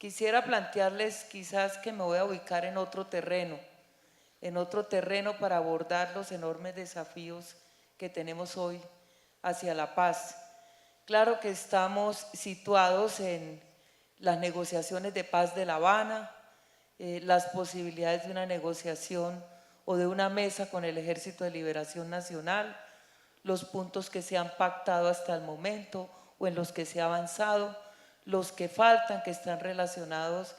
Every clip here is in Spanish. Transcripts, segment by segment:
quisiera plantearles quizás que me voy a ubicar en otro terreno para abordar los enormes desafíos que tenemos hoy hacia la paz. Claro que estamos situados en las negociaciones de paz de La Habana, las posibilidades de una negociación o de una mesa con el Ejército de Liberación Nacional, los puntos que se han pactado hasta el momento o en los que se ha avanzado, los que faltan, que están relacionados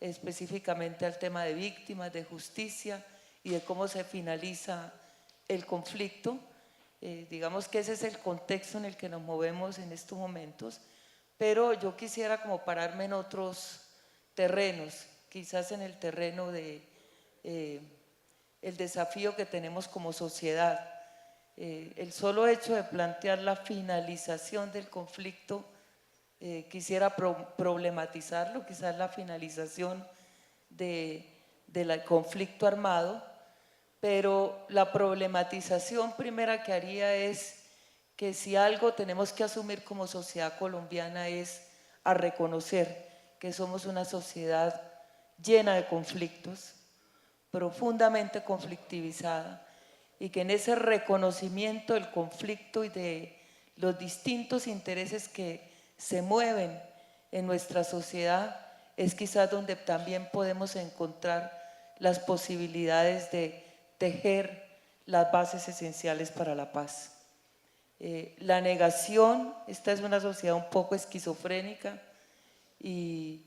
específicamente al tema de víctimas, de justicia y de cómo se finaliza el conflicto. Digamos que ese es el contexto en el que nos movemos en estos momentos, pero yo quisiera como pararme en otros terrenos, quizás en el terreno de el desafío que tenemos como sociedad. El solo hecho de plantear la finalización del conflicto, quisiera problematizarlo, quizás la finalización del conflicto armado, pero la problematización primera que haría es que si algo tenemos que asumir como sociedad colombiana es a reconocer que somos una sociedad llena de conflictos, profundamente conflictivizada, y que en ese reconocimiento del conflicto y de los distintos intereses que se mueven en nuestra sociedad es quizás donde también podemos encontrar las posibilidades de tejer las bases esenciales para la paz. La negación, esta es una sociedad un poco esquizofrénica, y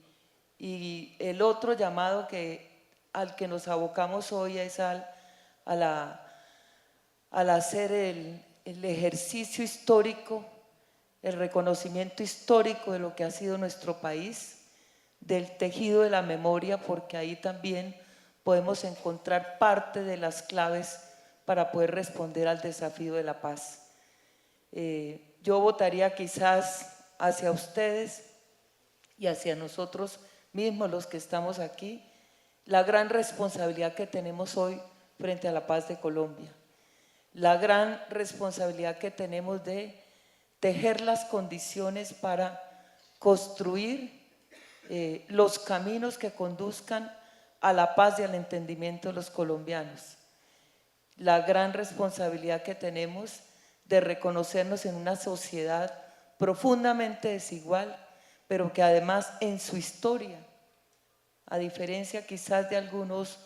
el otro llamado al que nos abocamos hoy es al hacer el ejercicio histórico, el reconocimiento histórico de lo que ha sido nuestro país, del tejido de la memoria, porque ahí también podemos encontrar parte de las claves para poder responder al desafío de la paz. Yo votaría quizás hacia ustedes y hacia nosotros mismos, los que estamos aquí, la gran responsabilidad que tenemos hoy frente a la paz de Colombia, la gran responsabilidad que tenemos de tejer las condiciones para construir los caminos que conduzcan a la paz y al entendimiento de los colombianos, la gran responsabilidad que tenemos de reconocernos en una sociedad profundamente desigual, pero que además en su historia, a diferencia quizás de algunos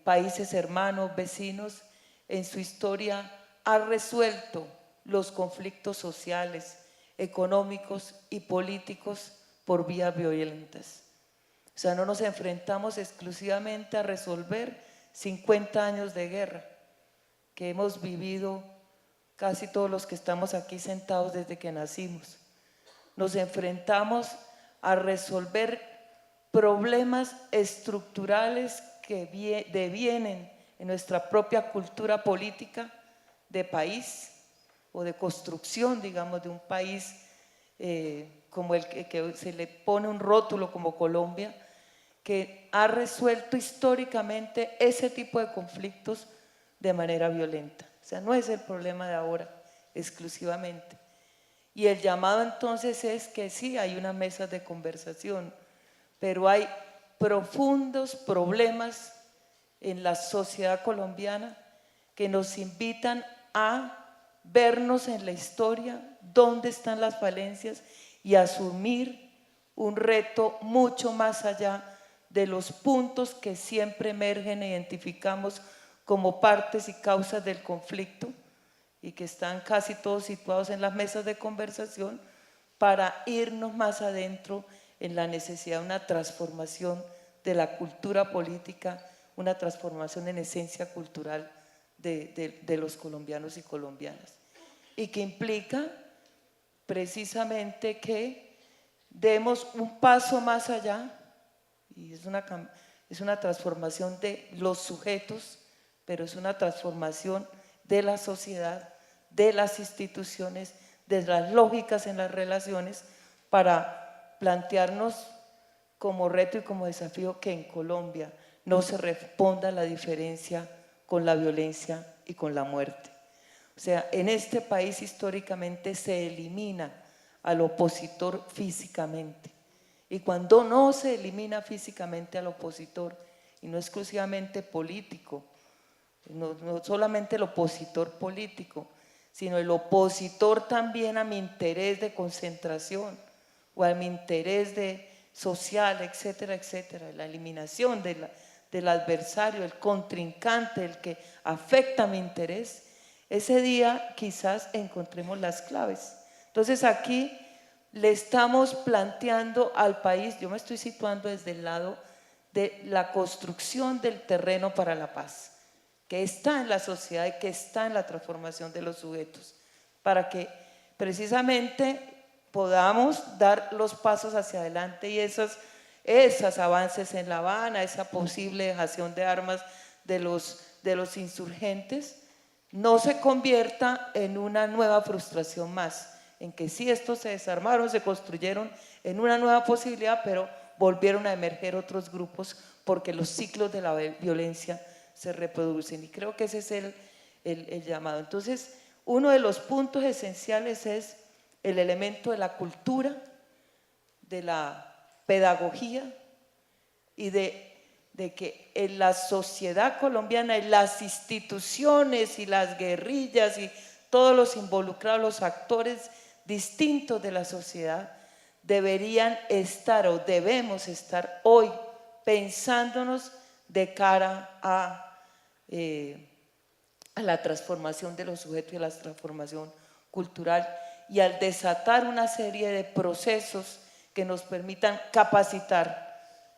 países hermanos, vecinos, en su historia ha resuelto los conflictos sociales, económicos y políticos por vías violentas. O sea, no nos enfrentamos exclusivamente a resolver 50 años de guerra que hemos vivido casi todos los que estamos aquí sentados desde que nacimos. Nos enfrentamos a resolver problemas estructurales que devienen en nuestra propia cultura política de país o de construcción, digamos, de un país como el que se le pone un rótulo como Colombia, que ha resuelto históricamente ese tipo de conflictos de manera violenta. O sea, no es el problema de ahora exclusivamente. Y el llamado entonces es que sí, hay una mesa de conversación, pero hay profundos problemas en la sociedad colombiana que nos invitan a vernos en la historia, dónde están las falencias y asumir un reto mucho más allá de los puntos que siempre emergen e identificamos como partes y causas del conflicto y que están casi todos situados en las mesas de conversación, para irnos más adentro en la necesidad de una transformación de la cultura política, una transformación en esencia cultural de los colombianos y colombianas, y que implica precisamente que demos un paso más allá, y es una transformación de los sujetos, pero es una transformación de la sociedad, de las instituciones, de las lógicas en las relaciones, para plantearnos como reto y como desafío que en Colombia no se responda a la diferencia con la violencia y con la muerte. O sea, en este país históricamente se elimina al opositor físicamente, Y cuando no se elimina físicamente al opositor, y no exclusivamente político, no solamente el opositor político, sino el opositor también a mi interés de concentración o a mi interés de social, etcétera, etcétera, la eliminación del adversario, el contrincante, el que afecta mi interés, ese día quizás encontremos las claves. Entonces aquí le estamos planteando al país, yo me estoy situando desde el lado de la construcción del terreno para la paz, que está en la sociedad y que está en la transformación de los sujetos, para que precisamente podamos dar los pasos hacia adelante y esos avances en La Habana, esa posible dejación de armas de los insurgentes, no se convierta en una nueva frustración más, en que sí, estos se desarmaron, se construyeron en una nueva posibilidad, pero volvieron a emerger otros grupos porque los ciclos de la violencia se reproducen, y creo que ese es el llamado. Entonces, uno de los puntos esenciales es el elemento de la cultura, de la pedagogía y de que en la sociedad colombiana, en las instituciones y las guerrillas y todos los involucrados, los actores distintos de la sociedad, deberían estar o debemos estar hoy pensándonos de cara a la transformación de los sujetos y a la transformación cultural, y al desatar una serie de procesos que nos permitan capacitar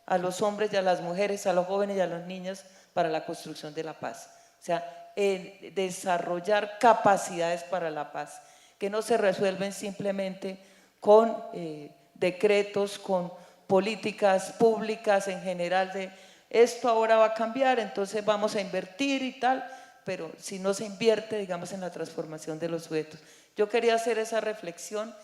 a los hombres y a las mujeres, a los jóvenes y a los niños para la construcción de la paz. O sea, desarrollar capacidades para la paz, que no se resuelven simplemente con decretos, con políticas públicas en general de esto ahora va a cambiar, entonces vamos a invertir y tal, pero si no se invierte, digamos, en la transformación de los sujetos. Yo quería hacer esa reflexión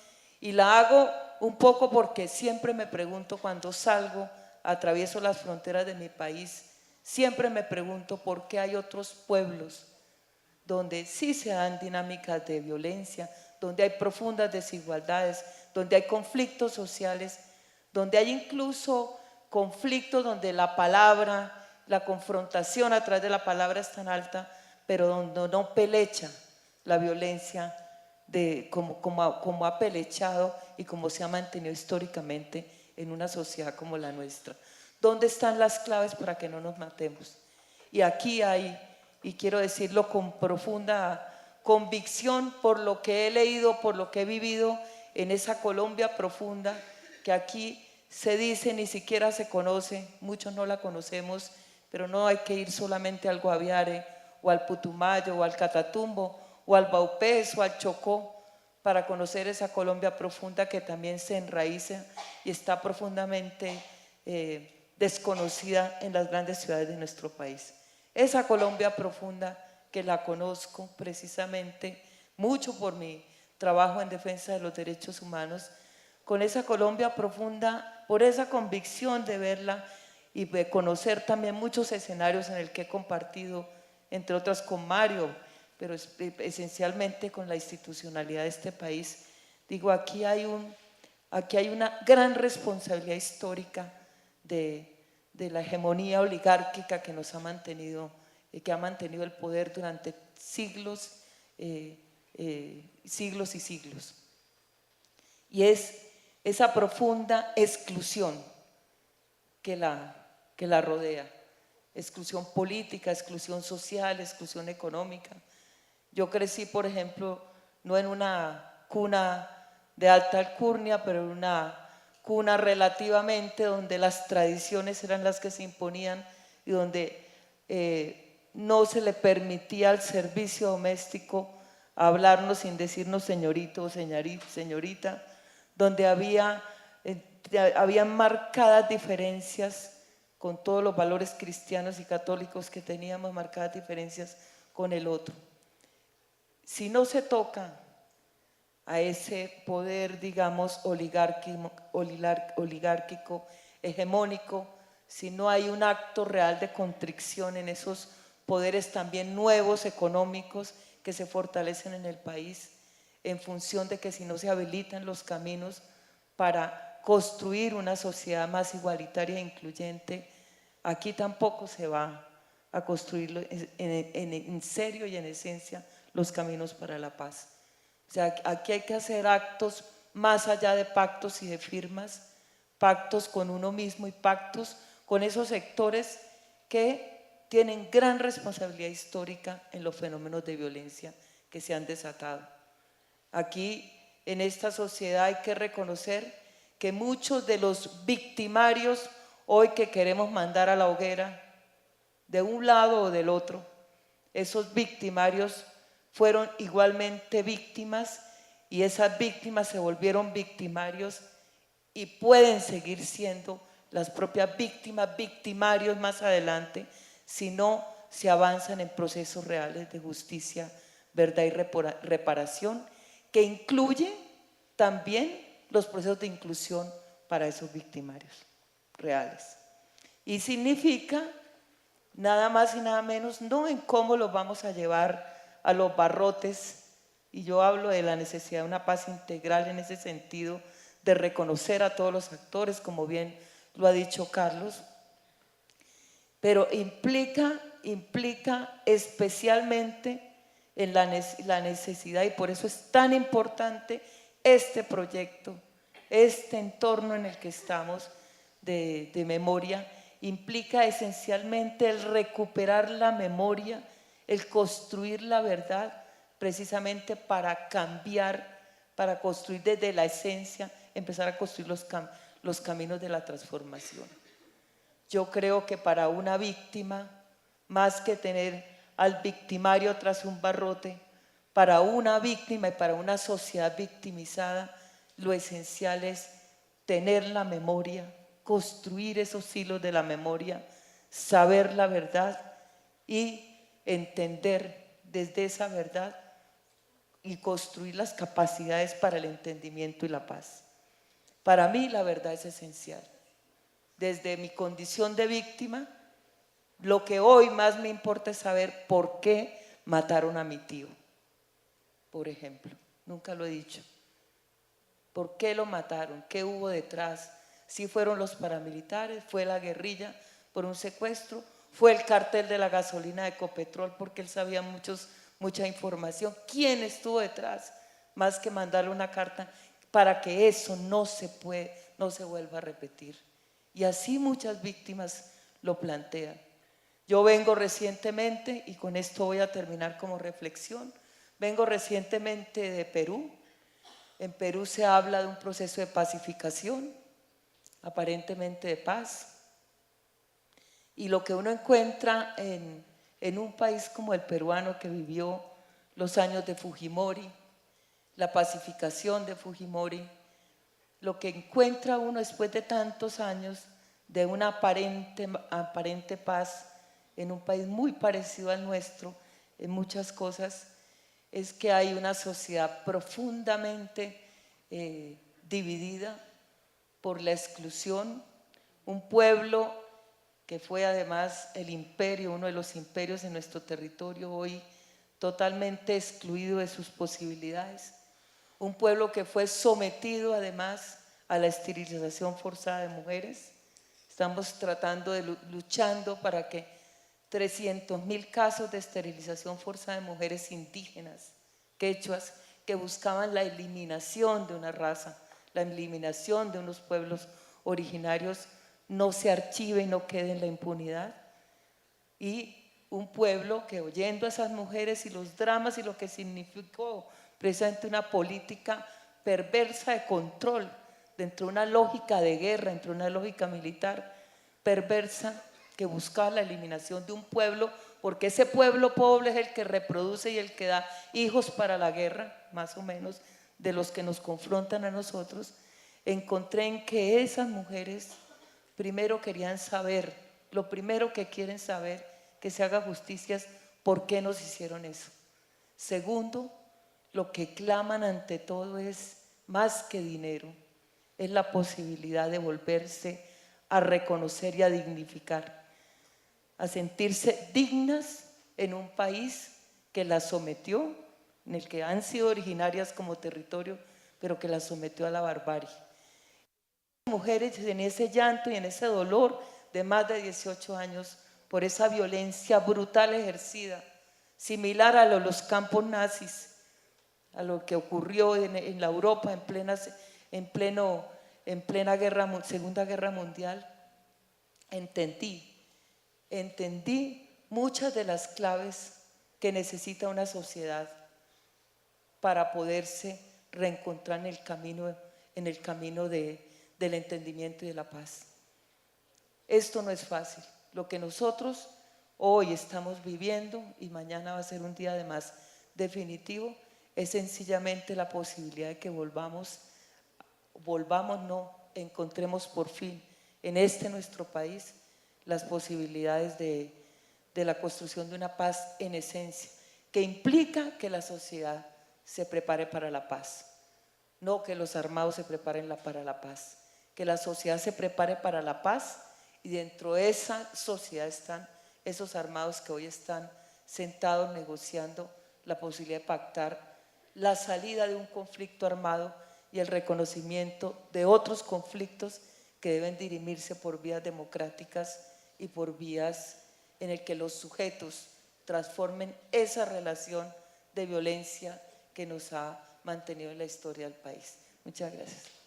y la hago un poco porque siempre me pregunto cuando salgo, atravieso las fronteras de mi país, siempre me pregunto por qué hay otros pueblos donde sí se dan dinámicas de violencia, donde hay profundas desigualdades, donde hay conflictos sociales, donde hay incluso conflictos donde la palabra, la confrontación a través de la palabra es tan alta, pero donde no pelecha la violencia como ha pelechado y como se ha mantenido históricamente en una sociedad como la nuestra. ¿Dónde están las claves para que no nos matemos? Y aquí hay, y quiero decirlo con profunda convicción por lo que he leído, por lo que he vivido en esa Colombia profunda, que aquí se dice, ni siquiera se conoce, muchos no la conocemos, pero no hay que ir solamente al Guaviare o al Putumayo o al Catatumbo o al Baupés o al Chocó para conocer esa Colombia profunda que también se enraiza y está profundamente desconocida en las grandes ciudades de nuestro país. Esa Colombia profunda que la conozco precisamente mucho por mi trabajo en defensa de los derechos humanos, con esa Colombia profunda, por esa convicción de verla y de conocer también muchos escenarios en el que he compartido, entre otras con Mario, pero esencialmente con la institucionalidad de este país. Digo, aquí hay una gran responsabilidad histórica de la hegemonía oligárquica que nos ha mantenido, que ha mantenido el poder durante siglos, siglos y siglos. Y es esa profunda exclusión que la rodea, exclusión política, exclusión social, exclusión económica. Yo crecí, por ejemplo, no en una cuna de alta alcurnia, pero en una cuna relativamente donde las tradiciones eran las que se imponían y donde no se le permitía al servicio doméstico hablarnos sin decirnos señorito o señorita, donde había marcadas diferencias con todos los valores cristianos y católicos que teníamos, marcadas diferencias con el otro. Si no se toca a ese poder, digamos, oligárquico, hegemónico, si no hay un acto real de contrición en esos poderes también nuevos económicos que se fortalecen en el país, en función de que si no se habilitan los caminos para construir una sociedad más igualitaria e incluyente, aquí tampoco se va a construir en serio y en esencia los caminos para la paz. O sea, aquí hay que hacer actos más allá de pactos y de firmas, pactos con uno mismo y pactos con esos sectores que tienen gran responsabilidad histórica en los fenómenos de violencia que se han desatado. Aquí, en esta sociedad, hay que reconocer que muchos de los victimarios hoy que queremos mandar a la hoguera, de un lado o del otro, esos victimarios fueron igualmente víctimas y esas víctimas se volvieron victimarios y pueden seguir siendo las propias víctimas, victimarios más adelante, si no se avanzan en procesos reales de justicia, verdad y reparación, que incluye también los procesos de inclusión para esos victimarios reales. Y significa nada más y nada menos, no en cómo los vamos a llevar a los barrotes, y yo hablo de la necesidad de una paz integral en ese sentido, de reconocer a todos los actores, como bien lo ha dicho Carlos, pero implica especialmente en la necesidad, y por eso es tan importante este proyecto, este entorno en el que estamos de memoria, implica esencialmente el recuperar la memoria, el construir la verdad, precisamente para cambiar, para construir desde la esencia, empezar a construir los caminos de la transformación. Yo creo que para una víctima, más que tener al victimario tras un barrote, para una víctima y para una sociedad victimizada, lo esencial es tener la memoria, construir esos hilos de la memoria, saber la verdad y entender desde esa verdad y construir las capacidades para el entendimiento y la paz. Para mí la verdad es esencial. Desde mi condición de víctima, lo que hoy más me importa es saber por qué mataron a mi tío, por ejemplo. Nunca lo he dicho. ¿Por qué lo mataron? ¿Qué hubo detrás? ¿Si fueron los paramilitares? ¿Fue la guerrilla por un secuestro? ¿Fue el cartel de la gasolina de Ecopetrol porque él sabía mucha información? ¿Quién estuvo detrás? Más que mandarle una carta para que eso no se vuelva a repetir. Y así muchas víctimas lo plantean. Yo vengo recientemente, y con esto voy a terminar como reflexión, vengo recientemente de Perú. En Perú se habla de un proceso de pacificación, aparentemente de paz. Y lo que uno encuentra en un país como el peruano, que vivió los años de Fujimori, la pacificación de Fujimori, lo que encuentra uno después de tantos años de una aparente paz en un país muy parecido al nuestro en muchas cosas, es que hay una sociedad profundamente dividida por la exclusión, un pueblo que fue además el imperio, uno de los imperios en nuestro territorio, hoy totalmente excluido de sus posibilidades, un pueblo que fue sometido además a la esterilización forzada de mujeres. Estamos luchando para que 300.000 casos de esterilización forzada de mujeres indígenas, quechuas, que buscaban la eliminación de una raza, la eliminación de unos pueblos originarios, no se archive y no quede en la impunidad. Y un pueblo que, oyendo a esas mujeres y los dramas y lo que significó precisamente una política perversa de control, dentro de una lógica de guerra, dentro de una lógica militar perversa, que buscaba la eliminación de un pueblo, porque ese pueblo pobre es el que reproduce y el que da hijos para la guerra, más o menos, de los que nos confrontan a nosotros. Encontré en que esas mujeres primero querían saber, lo primero que quieren saber, que se haga justicia, es por qué nos hicieron eso. Segundo, lo que claman ante todo es más que dinero, es la posibilidad de volverse a reconocer y a dignificar, a sentirse dignas en un país que las sometió, en el que han sido originarias como territorio, pero que las sometió a la barbarie. mujeres en ese llanto y en ese dolor de más de 18 años por esa violencia brutal ejercida, similar a los campos nazis, a lo que ocurrió en la Europa en plena Segunda Guerra Mundial. Entendí muchas de las claves que necesita una sociedad para poderse reencontrar en el camino del entendimiento y de la paz. Esto no es fácil. Lo que nosotros hoy estamos viviendo y mañana va a ser un día además definitivo, es sencillamente la posibilidad de que encontremos por fin en nuestro país las posibilidades de la construcción de una paz en esencia, que implica que la sociedad se prepare para la paz, no que los armados se preparen para la paz, que la sociedad se prepare para la paz, y dentro de esa sociedad están esos armados que hoy están sentados negociando la posibilidad de pactar la salida de un conflicto armado y el reconocimiento de otros conflictos que deben dirimirse por vías democráticas y por vías en el que los sujetos transformen esa relación de violencia que nos ha mantenido en la historia del país. Muchas gracias.